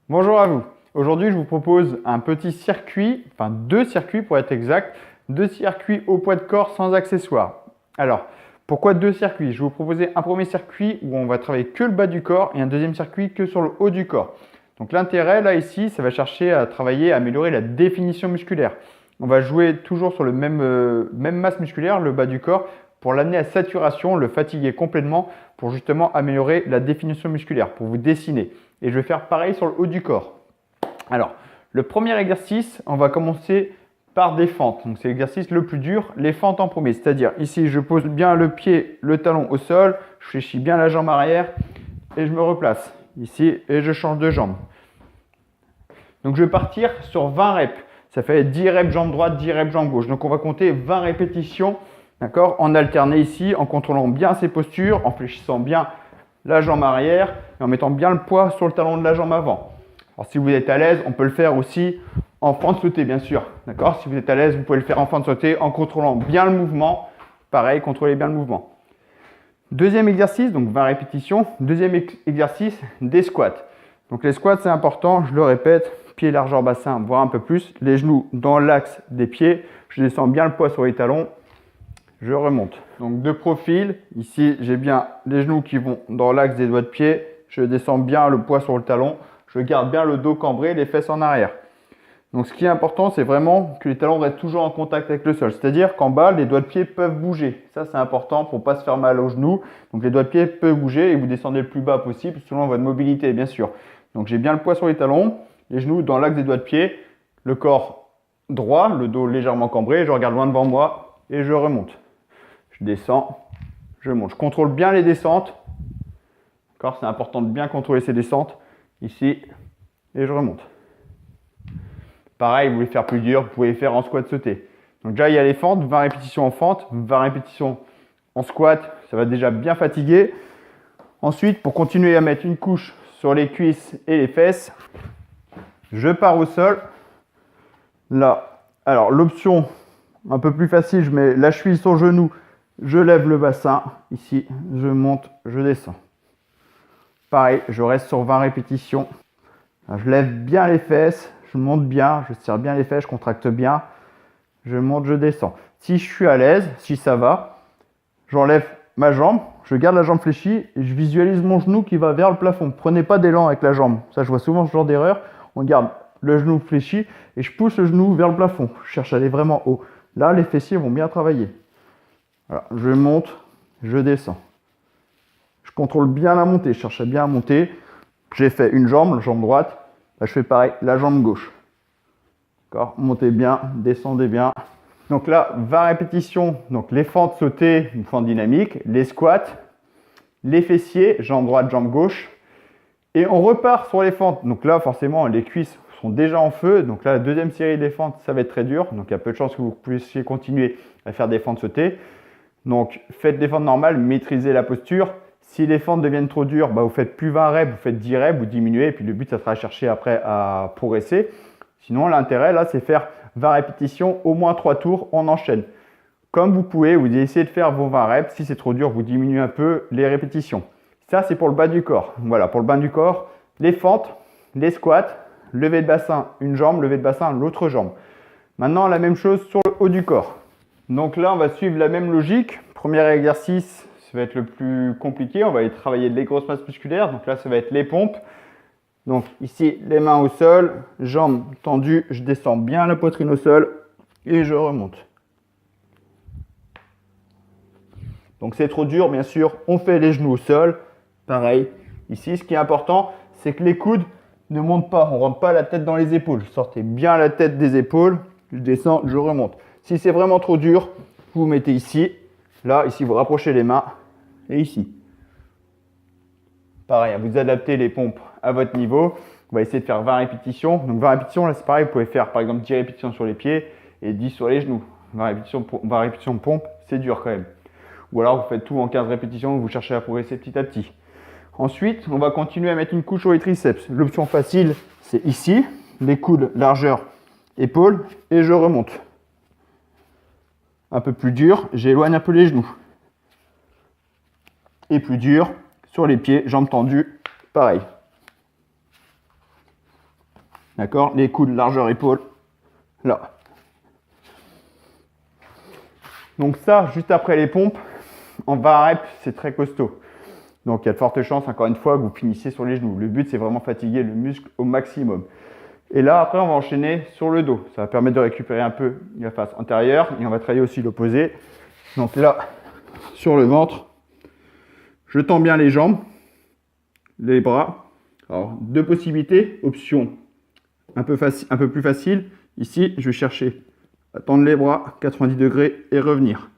Bonjour à vous. Aujourd'hui, je vous propose un petit circuit, enfin 2 circuits pour être exact, 2 circuits au poids de corps sans accessoires. Alors, pourquoi 2 circuits? Je vais vous proposer un premier circuit où on va travailler que le bas du corps et un deuxième circuit que sur le haut du corps. Donc l'intérêt là ici, ça va chercher à travailler, à améliorer la définition musculaire. On va jouer toujours sur le même masse musculaire, le bas du corps, pour l'amener à saturation, le fatiguer complètement, pour justement améliorer la définition musculaire, pour vous dessiner. Et je vais faire pareil sur le haut du corps. Alors, le premier exercice, on va commencer par des fentes. Donc, c'est l'exercice le plus dur, les fentes en premier. C'est-à-dire, ici, je pose bien le pied, le talon au sol, je fléchis bien la jambe arrière et je me replace ici et je change de jambe. Donc, je vais partir sur 20 reps. Ça fait 10 reps jambe droite, 10 reps jambe gauche. Donc, on va compter 20 répétitions, d'accord, en alterné ici, en contrôlant bien ses postures, en fléchissant bien la jambe arrière et en mettant bien le poids sur le talon de la jambe avant. Alors si vous êtes à l'aise, on peut le faire aussi en fente sautée bien sûr. D'accord? Si vous êtes à l'aise, vous pouvez le faire en fente sautée en contrôlant bien le mouvement. Pareil, contrôlez bien le mouvement. Deuxième exercice, donc 20 répétitions. Deuxième exercice, des squats. Donc les squats, c'est important, je le répète, pieds largeur bassin, voire un peu plus. Les genoux dans l'axe des pieds. Je descends bien le poids sur les talons. Je remonte. Donc de profil, ici j'ai bien les genoux qui vont dans l'axe des doigts de pied. Je descends bien le poids sur le talon. Je garde bien le dos cambré, les fesses en arrière. Donc ce qui est important, c'est vraiment que les talons restent toujours en contact avec le sol. C'est-à-dire qu'en bas, les doigts de pied peuvent bouger. Ça, c'est important pour ne pas se faire mal aux genoux. Donc les doigts de pied peuvent bouger et vous descendez le plus bas possible selon votre mobilité, bien sûr. Donc j'ai bien le poids sur les talons, les genoux dans l'axe des doigts de pied, le corps droit, le dos légèrement cambré. Je regarde loin devant moi et je remonte. Je descends, je monte. Je contrôle bien les descentes. C'est important de bien contrôler ces descentes. Ici, et je remonte. Pareil, vous voulez faire plus dur, vous pouvez faire en squat sauté. Donc déjà, il y a les fentes, 20 répétitions en fente, 20 répétitions en squat. Ça va déjà bien fatiguer. Ensuite, pour continuer à mettre une couche sur les cuisses et les fesses, je pars au sol. Là, alors l'option un peu plus facile, je mets la cheville sur le genou. Je lève le bassin, ici, je monte, je descends. Pareil, je reste sur 20 répétitions. Je lève bien les fesses, je monte bien, je serre bien les fesses, je contracte bien. Je monte, je descends. Si je suis à l'aise, si ça va, j'enlève ma jambe, je garde la jambe fléchie et je visualise mon genou qui va vers le plafond. Prenez pas d'élan avec la jambe. Ça, je vois souvent ce genre d'erreur. On garde le genou fléchi et je pousse le genou vers le plafond. Je cherche à aller vraiment haut. Là, les fessiers vont bien travailler. Voilà, je monte, je descends. Je contrôle bien la montée, je cherche à bien monter. J'ai fait une jambe, la jambe droite. Là, je fais pareil, la jambe gauche. D'accord, montez bien, descendez bien. Donc là, 20 répétitions. Donc les fentes sautées, une fente dynamique, les squats, les fessiers, jambe droite, jambe gauche. Et on repart sur les fentes. Donc là, forcément, les cuisses sont déjà en feu. Donc là, la deuxième série des fentes, ça va être très dur. Donc il y a peu de chances que vous puissiez continuer à faire des fentes sautées. Donc faites des fentes normales, maîtrisez la posture. Si les fentes deviennent trop dures, vous faites plus 20 reps, vous faites 10 reps, vous diminuez. Et puis le but, ça sera de chercher après à progresser. Sinon, l'intérêt, là, c'est faire 20 répétitions, au moins 3 tours, on enchaîne. Comme vous pouvez, vous essayez de faire vos 20 reps. Si c'est trop dur, vous diminuez un peu les répétitions. Ça, c'est pour le bas du corps. Voilà, pour le bas du corps, les fentes, les squats, lever de bassin, une jambe, lever de bassin, l'autre jambe. Maintenant, la même chose sur le haut du corps. Donc là, on va suivre la même logique. Premier exercice, ça va être le plus compliqué. On va aller travailler les grosses masses musculaires. Donc là, ça va être les pompes. Donc ici, les mains au sol, jambes tendues. Je descends bien la poitrine au sol et je remonte. Donc c'est trop dur, bien sûr. On fait les genoux au sol. Pareil. Ici, ce qui est important, c'est que les coudes ne montent pas. On ne rentre pas la tête dans les épaules. Sortez bien la tête des épaules. Je descends, je remonte. Si c'est vraiment trop dur, vous vous mettez ici. Là, ici, vous rapprochez les mains. Et ici. Pareil, vous adaptez les pompes à votre niveau. On va essayer de faire 20 répétitions. Donc 20 répétitions, là c'est pareil, vous pouvez faire par exemple 10 répétitions sur les pieds et 10 sur les genoux. 20 répétitions de pompe, c'est dur quand même. Ou alors vous faites tout en 15 répétitions, vous cherchez à progresser petit à petit. Ensuite, on va continuer à mettre une couche sur les triceps. L'option facile, c'est ici, les coudes largeur épaules et je remonte. Un peu plus dur, j'éloigne un peu les genoux. Et plus dur, sur les pieds, jambes tendues, pareil. D'accord? Les coudes largeur épaule. Là. Donc ça, juste après les pompes, en 20 reps, c'est très costaud. Donc il y a de fortes chances, encore une fois, que vous finissiez sur les genoux. Le but, c'est vraiment fatiguer le muscle au maximum. Et là, après, on va enchaîner sur le dos. Ça va permettre de récupérer un peu la face antérieure et on va travailler aussi l'opposé. Donc là, sur le ventre, je tends bien les jambes, les bras. Alors, deux possibilités. Option un peu plus facile. Ici, je vais chercher à tendre les bras, 90 degrés et revenir.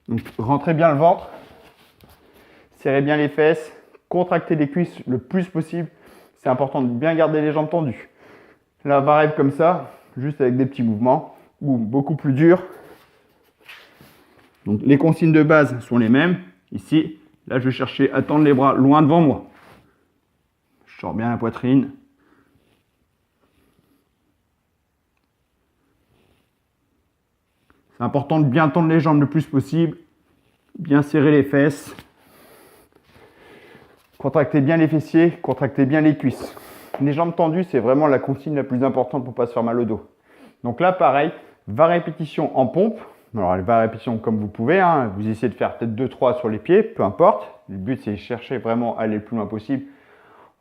Donc, rentrez bien le ventre, serrez bien les fesses, contractez les cuisses le plus possible. C'est important de bien garder les jambes tendues. Là, variable comme ça, juste avec des petits mouvements, ou beaucoup plus durs. Donc, les consignes de base sont les mêmes. Ici, là, je vais chercher à tendre les bras loin devant moi. Je sors bien la poitrine. C'est important de bien tendre les jambes le plus possible, bien serrer les fesses, contractez bien les fessiers, contractez bien les cuisses. Les jambes tendues, c'est vraiment la consigne la plus importante pour ne pas se faire mal au dos. Donc là, pareil, 20 répétitions en pompe. Alors, les 20 répétitions comme vous pouvez, hein. Vous essayez de faire peut-être 2-3 sur les pieds, peu importe. Le but, c'est de chercher vraiment à aller le plus loin possible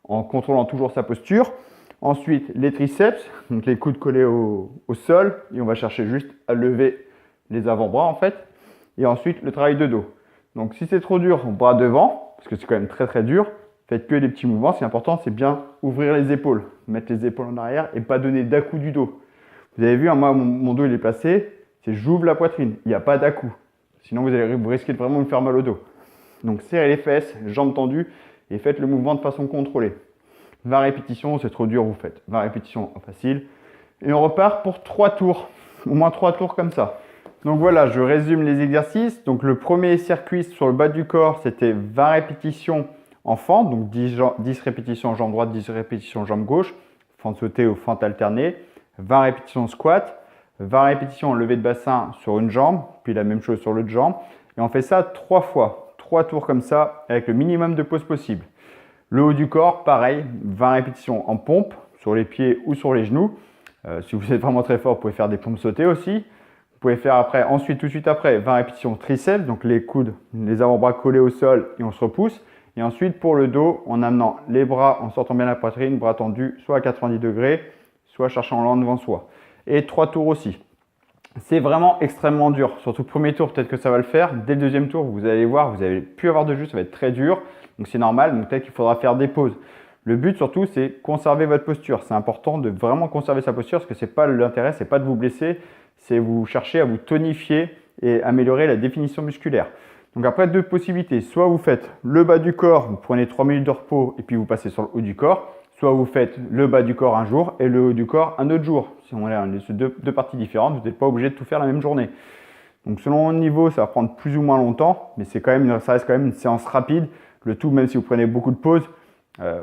en contrôlant toujours sa posture. Ensuite, les triceps, donc les coudes collés au sol, et on va chercher juste à lever les avant-bras en fait. Et ensuite, le travail de dos. Donc, si c'est trop dur, bras devant, parce que c'est quand même très très dur, faites que des petits mouvements. Ce qui est important, c'est bien ouvrir les épaules, mettre les épaules en arrière et pas donner d'à-coup du dos. Vous avez vu, hein, moi, mon dos il est placé, c'est j'ouvre la poitrine, il n'y a pas d'à-coup. Sinon, vous risquez de vraiment vous faire mal au dos. Donc, serrez les fesses, jambes tendues et faites le mouvement de façon contrôlée. 20 répétitions, c'est trop dur, vous faites 20 répétitions facile. Et on repart pour 3 tours, au moins 3 tours comme ça. Donc voilà, je résume les exercices. Donc le premier circuit sur le bas du corps, c'était 20 répétitions en fente, donc 10 répétitions jambe droite, 10 répétitions jambe gauche, fente sautée ou fente alternée, 20 répétitions squat, 20 répétitions en levée de bassin sur une jambe, puis la même chose sur l'autre jambe. Et on fait ça 3 fois, 3 tours comme ça, avec le minimum de pause possible. Le haut du corps, pareil, 20 répétitions en pompe, sur les pieds ou sur les genoux. Si vous êtes vraiment très fort, vous pouvez faire des pompes sautées aussi. Vous pouvez faire après, ensuite, tout de suite après, 20 répétitions triceps, donc les coudes, les avant-bras collés au sol et on se repousse. Et ensuite, pour le dos, en amenant les bras, en sortant bien la poitrine, bras tendus, soit à 90 degrés, soit cherchant l'en devant soi. Et 3 tours aussi. C'est vraiment extrêmement dur. Surtout le premier tour, peut-être que ça va le faire. Dès le deuxième tour, vous allez voir, vous n'allez plus avoir de jus, ça va être très dur. Donc c'est normal, donc peut-être qu'il faudra faire des pauses. Le but surtout, c'est conserver votre posture. C'est important de vraiment conserver sa posture parce que c'est pas l'intérêt, c'est pas de vous blesser, c'est vous chercher à vous tonifier et améliorer la définition musculaire. Donc après, deux possibilités. Soit vous faites le bas du corps, vous prenez 3 minutes de repos et puis vous passez sur le haut du corps. Soit vous faites le bas du corps un jour et le haut du corps un autre jour. Si on a deux parties différentes, vous n'êtes pas obligé de tout faire la même journée. Donc selon le niveau, ça va prendre plus ou moins longtemps, mais ça reste quand même une séance rapide. Le tout, même si vous prenez beaucoup de pauses,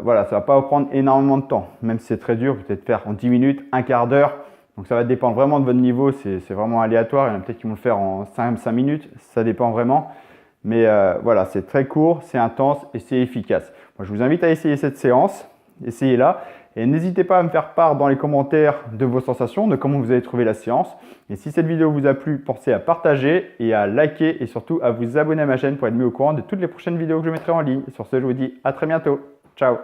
voilà, ça ne va pas vous prendre énormément de temps. Même si c'est très dur, vous pouvez peut-être faire en 10 minutes, un quart d'heure. Donc ça va dépendre vraiment de votre niveau, c'est vraiment aléatoire. Il y en a peut-être qui vont le faire en 5 minutes, ça dépend vraiment. Mais voilà, c'est très court, c'est intense et c'est efficace. Moi, je vous invite à essayer cette séance, essayez-la. Et n'hésitez pas à me faire part dans les commentaires de vos sensations, de comment vous avez trouvé la séance. Et si cette vidéo vous a plu, pensez à partager et à liker et surtout à vous abonner à ma chaîne pour être mis au courant de toutes les prochaines vidéos que je mettrai en ligne. Et sur ce, je vous dis à très bientôt. Ciao!